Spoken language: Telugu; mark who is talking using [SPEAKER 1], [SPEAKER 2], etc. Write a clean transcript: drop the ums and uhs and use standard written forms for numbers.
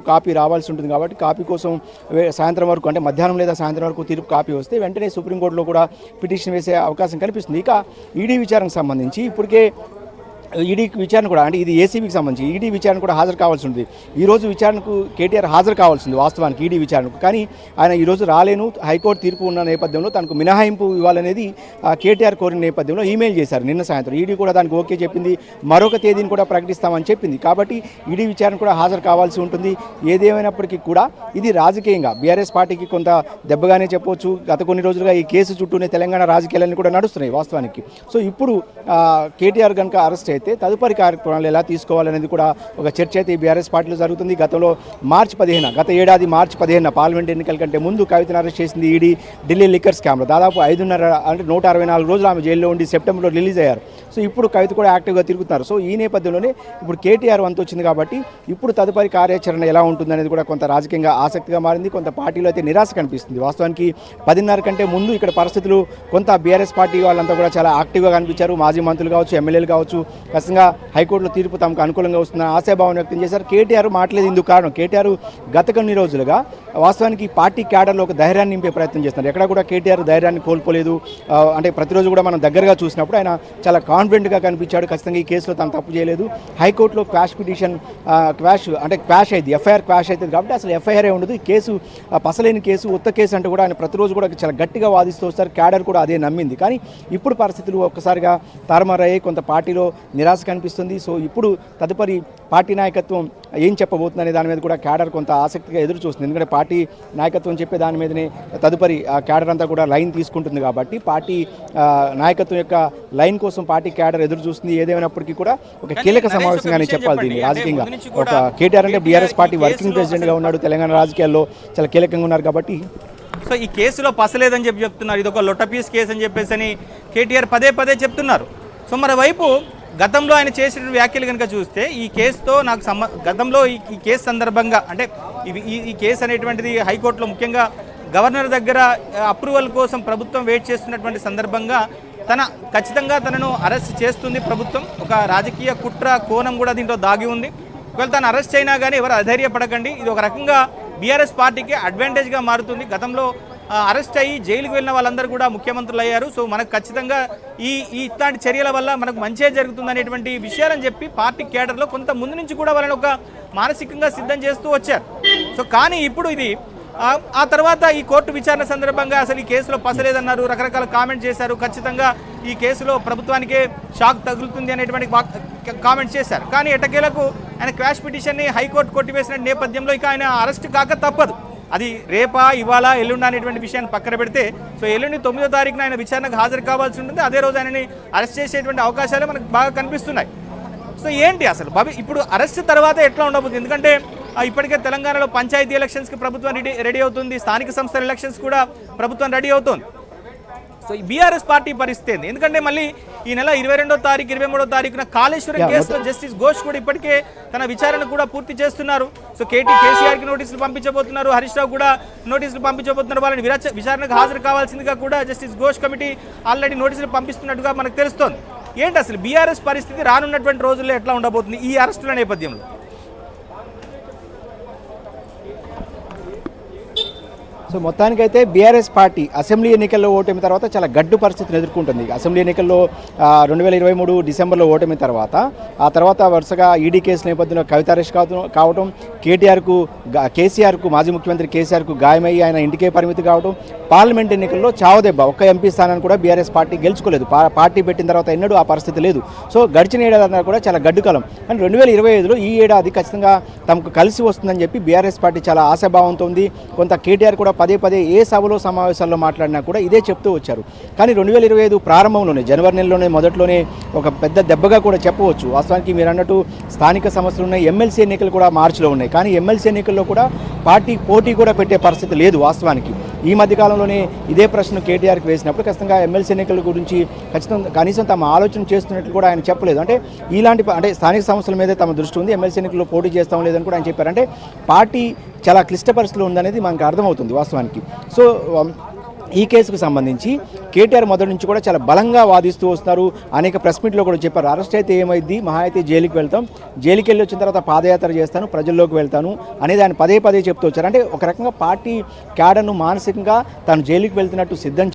[SPEAKER 1] కాపీ రావాల్సి ఉంటుంది కాబట్టి కాపీ కోసం సాయంత్రం వరకు అంటే మధ్యాహ్నం లేదా సాయంత్రం వరకు తీర్పు కాపీ వస్తే వెంటనే సుప్రీంకోర్టులో కూడా పిటిషన్ వేసే అవకాశం కనిపిస్తుంది. ఇక ఈడీ విచారణకు సంబంధించి ఇప్పటికే ఈడీ విచారణ కూడా అంటే ఇది ఏసీబీకి సంబంధించి ఈడీ విచారణ కూడా హాజరు కావాల్సి ఉంది. ఈరోజు విచారణకు కేటీఆర్ హాజరు కావాల్సింది వాస్తవానికి ఈడీ విచారణకు, కానీ ఆయన ఈరోజు రాలేను, హైకోర్టు తీర్పు ఉన్న నేపథ్యంలో తనకు మినహాయింపు ఇవ్వాలనేది కేటీఆర్ కోరిన నేపథ్యంలో ఈమెయిల్ చేశారు నిన్న సాయంత్రం. ఈడీ కూడా దానికి ఓకే చెప్పింది, మరొక తేదీని కూడా ప్రకటిస్తామని చెప్పింది. కాబట్టి ఈడీ విచారణ కూడా హాజరు కావాల్సి ఉంటుంది. ఏదేమైనప్పటికీ కూడా ఇది రాజకీయంగా బీఆర్ఎస్ పార్టీకి కొంత దెబ్బగానే చెప్పవచ్చు. గత కొన్ని రోజులుగా ఈ కేసు చుట్టూనే తెలంగాణ రాజకీయాలన్నీ కూడా నడుస్తున్నాయి వాస్తవానికి. సో ఇప్పుడు కేటీఆర్ కనుక అరెస్ట్ అయితే తదుపరి కార్యక్రమాలు ఎలా తీసుకోవాలనేది కూడా ఒక చర్చ అయితే బీఆర్ఎస్ పార్టీలో జరుగుతుంది. గతంలో గత ఏడాది మార్చి 15 పార్లమెంట్ ఎన్నికల కంటే ముందు కవితను అరెస్ట్ చేసింది ఈడీ ఢిల్లీ లిక్కర్ స్కామ్లో. దాదాపు 164 రోజులు ఆమె జైల్లో ఉండి సెప్టెంబర్లో రిలీజ్ అయ్యారు. సో ఇప్పుడు కవిత కూడా యాక్టివ్గా తిరుగుతున్నారు. సో ఈ నేపథ్యంలోనే ఇప్పుడు కేటీఆర్ వంతు వచ్చింది కాబట్టి ఇప్పుడు తదుపరి కార్యాచరణ ఎలా ఉంటుందనేది కూడా కొంత రాజకీయంగా ఆసక్తిగా మారింది. కొంత పార్టీలో అయితే నిరాశ కనిపిస్తుంది. వాస్తవానికి 10:30 కంటే ముందు ఇక్కడ పరిస్థితులు కొంత బీఆర్ఎస్ పార్టీ వాళ్ళంతా కూడా చాలా యాక్టివ్గా కనిపించారు. మాజీ మంత్రులు కావచ్చు, ఎమ్మెల్యేలు కావచ్చు, ఖచ్చితంగా హైకోర్టులో తీర్పు తమకు అనుకూలంగా వస్తుందని ఆశాభావం వ్యక్తం చేశారు. కేటీఆర్ మాట్లాడేది ఇందుకు కారణం కేటీఆర్ గత కొన్ని రోజులుగా వాస్తవానికి పార్టీ క్యాడర్లో ఒక ధైర్యాన్ని నింపే ప్రయత్నం చేస్తున్నారు. ఎక్కడ కూడా కేటీఆర్ ధైర్యాన్ని కోల్పోలేదు. అంటే ప్రతిరోజు కూడా మనం దగ్గరగా చూసినప్పుడు ఆయన చాలా కాన్ఫిడెంట్గా కనిపించాడు. ఖచ్చితంగా ఈ కేసులో తను తప్పు చేయలేదు. హైకోర్టులో క్వాష్ పిటిషన్ క్వాష్ అయింది, ఎఫ్ఐఆర్ క్వాష్ అవుతుంది కాబట్టి అసలు ఎఫ్ఐఆర్ ఉండదు. ఈ కేసు పసలేని కేసు, ఉత్త కేసు అంటే కూడా ఆయన ప్రతిరోజు కూడా చాలా గట్టిగా వాదిస్తూ వస్తారు. క్యాడర్ కూడా అదే నమ్మింది. కానీ ఇప్పుడు పరిస్థితులు ఒక్కసారిగా తారుమారయ్యాయి. కొంత పార్టీలో నిరాశ కనిపిస్తుంది. సో ఇప్పుడు తదుపరి పార్టీ నాయకత్వం ఏం చెప్పబోతుందనే దాని మీద కూడా క్యాడర్ కొంత ఆసక్తిగా ఎదురు చూస్తుంది. ఎందుకంటే పార్టీ నాయకత్వం చెప్పే దాని మీదనే తదుపరి క్యాడర్ అంతా కూడా లైన్ తీసుకుంటుంది కాబట్టి పార్టీ నాయకత్వం యొక్క లైన్ కోసం పార్టీ క్యాడర్ ఎదురు చూస్తుంది. ఏదేమైనప్పటికీ కూడా ఒక కీలక సమావేశంగానే చెప్పాలి దీన్ని రాజకీయంగా. ఒక కేటీఆర్ అంటే బీఆర్ఎస్ పార్టీ వర్కింగ్ ప్రెసిడెంట్గా ఉన్నాడు, తెలంగాణ రాజకీయాల్లో చాలా కీలకంగా ఉన్నారు కాబట్టి.
[SPEAKER 2] సో ఈ కేసులో పసలేదని చెప్తున్నారు. ఇది ఒక లొట్టపీస్ కేసు అని చెప్పేసి కేటీఆర్ పదే చెప్తున్నారు. సో మరోవైపు గతంలో ఆయన చేసిన వ్యాఖ్యలు కనుక చూస్తే ఈ కేసుతో నాకు గతంలో ఈ కేసు సందర్భంగా అంటే ఈ కేసు అనేటువంటిది హైకోర్టులో ముఖ్యంగా గవర్నర్ దగ్గర అప్రూవల్ కోసం ప్రభుత్వం వెయిట్ చేస్తున్నటువంటి సందర్భంగా ఖచ్చితంగా తనను అరెస్ట్ చేస్తుంది ప్రభుత్వం. ఒక రాజకీయ కుట్ర కోణం కూడా దీంట్లో దాగి ఉంది. ఒకవేళ తను అరెస్ట్ అయినా కానీ ఎవరు అధైర్యపడకండి, ఇది ఒక రకంగా బీఆర్ఎస్ పార్టీకి అడ్వాంటేజ్గా మారుతుంది. గతంలో అరెస్ట్ అయ్యి జైలుకు వెళ్ళిన వాళ్ళందరూ కూడా ముఖ్యమంత్రులు అయ్యారు. సో మనకు ఖచ్చితంగా ఇట్లాంటి చర్యల వల్ల మనకు మంచిగా జరుగుతుంది అనేటువంటి విషయాలని చెప్పి పార్టీ కేడర్లో కొంత ముందు నుంచి కూడా వాళ్ళని ఒక మానసికంగా సిద్ధం చేస్తూ వచ్చారు. సో కానీ ఇప్పుడు ఇది ఆ తర్వాత ఈ కోర్టు విచారణ సందర్భంగా అసలు ఈ కేసులో పసలేదన్నారు, రకరకాల కామెంట్ చేశారు. ఖచ్చితంగా ఈ కేసులో ప్రభుత్వానికే షాక్ తగులుతుంది అనేటువంటి కామెంట్స్ చేశారు. కానీ ఎట్టకేలకు ఆయన క్వాష్ పిటిషన్ని హైకోర్టు కొట్టివేసిన నేపథ్యంలో ఇక ఆయన అరెస్ట్ కాక తప్పదు. అది రేపా ఇవాళ ఎల్లుండి అనేటువంటి విషయాన్ని పక్కన పెడితే సో ఎల్లుండి 9వ తారీఖున ఆయన విచారణకు హాజరు కావాల్సి ఉంటుంది. అదే రోజు ఆయనని అరెస్ట్ చేసేటువంటి అవకాశాలు మనకు బాగా కనిపిస్తున్నాయి. సో ఏంటి అసలు ఇప్పుడు అరెస్ట్ తర్వాత ఎట్లా ఉండబోతుంది? ఎందుకంటే ఇప్పటికే తెలంగాణలో పంచాయతీ ఎలక్షన్స్కి ప్రభుత్వం రెడీ అవుతుంది, స్థానిక సంస్థల ఎలక్షన్స్ కూడా ప్రభుత్వం రెడీ అవుతుంది. సో ఈ బీఆర్ఎస్ పార్టీ పరిస్థితి ఏంది? ఎందుకంటే మళ్ళీ ఈ నెల 22వ తారీఖు 23వ తారీఖున కాళేశ్వరం కేసులో జస్టిస్ ఘోష్ కూడా ఇప్పటికే తన విచారణ కూడా పూర్తి చేస్తున్నారు. సో కేసీఆర్కి నోటీసులు పంపించబోతున్నారు, హరీష్ రావు కూడా నోటీసులు పంపించబోతున్నారు. వాళ్ళని విచారణకు హాజరు కావాల్సిందిగా కూడా జస్టిస్ ఘోష్ కమిటీ ఆల్రెడీ నోటీసులు పంపిస్తున్నట్టుగా మనకు తెలుస్తోంది. ఏంటి అసలు బీఆర్ఎస్ పరిస్థితి రానున్నటువంటి రోజుల్లో ఎట్లా ఉండబోతుంది ఈ అరెస్టుల నేపథ్యంలో?
[SPEAKER 1] సో మొత్తానికైతే బీఆర్ఎస్ పార్టీ అసెంబ్లీ ఎన్నికల్లో ఓటమి తర్వాత చాలా గడ్డు పరిస్థితిని ఎదుర్కొంటుంది. అసెంబ్లీ ఎన్నికల్లో 2023 డిసెంబర్లో ఓటమి ఆ తర్వాత వరుసగా ఈడీ కేసు నేపథ్యంలో కవిత అరెస్ట్ కావడం, కేసీఆర్కు మాజీ ముఖ్యమంత్రి కేసీఆర్కు గాయమయ్యి ఆయన ఇంటికే పరిమితి కావడం, పార్లమెంట్ ఎన్నికల్లో చావదెబ్బ ఒక్క ఎంపీ స్థానాన్ని కూడా బీఆర్ఎస్ పార్టీ గెలుచుకోలేదు. పార్టీ పెట్టిన తర్వాత ఎన్నడూ ఆ పరిస్థితి లేదు. సో గడిచిన ఏడాది కూడా చాలా గడ్డు కాలం. అండ్ 2025లో ఈ ఏడాది ఖచ్చితంగా తమకు కలిసి వస్తుందని చెప్పి బీఆర్ఎస్ పార్టీ చాలా ఆశాభావంతో ఉంది. కొంత కేటీఆర్ కూడా పదే ఏ సభలో సమావేశాల్లో మాట్లాడినా కూడా ఇదే చెప్తూ వచ్చారు. కానీ 2025 ప్రారంభంలోనే జనవరి నెలలోనే మొదట్లోనే ఒక పెద్ద దెబ్బగా కూడా చెప్పవచ్చు. వాస్తవానికి మీరు అన్నట్టు స్థానిక సమస్యలు ఉన్నాయి, ఎమ్మెల్సీ ఎన్నికలు కూడా మార్చిలో ఉన్నాయి. కానీ ఎమ్మెల్సీ ఎన్నికల్లో కూడా పార్టీ పోటీ కూడా పెట్టే పరిస్థితి లేదు. వాస్తవానికి ఈ మధ్యకాలంలోనే ఇదే ప్రశ్న కేటీఆర్కి వేసినప్పుడు ఖచ్చితంగా ఎమ్మెల్సీ ఎన్నికల గురించి కనీసం తమ ఆలోచన చేస్తున్నట్లు కూడా ఆయన చెప్పలేదు. అంటే అంటే స్థానిక సంస్థల మీదే తమ దృష్టి ఉంది, ఎమ్మెల్సీ ఎన్నికల్లో పోటీ చేస్తాం లేదని కూడా ఆయన చెప్పారు. అంటే పార్టీ చాలా క్లిష్ట పరిస్థితులు ఉందనేది మనకు అర్థమవుతుంది వాస్తవానికి. సో ఈ కేసుకు సంబంధించి కేటీఆర్ మొదటి నుంచి కూడా చాలా బలంగా వాదిస్తూ వస్తున్నారు. అనేక ప్రెస్ మీట్లో కూడా చెప్పారు, అరెస్ట్ అయితే ఏమైంది, మహా అయితే జైలుకి వెళ్తాం, జైలుకి వెళ్ళి వచ్చిన తర్వాత పాదయాత్ర చేస్తాను, ప్రజల్లోకి వెళ్తాను అనేది ఆయన పదే పదే చెప్తూ వచ్చారు. అంటే ఒక రకంగా పార్టీ క్యాడర్ను మానసికంగా తాను జైలుకి వెళ్తున్నట్టు సిద్ధం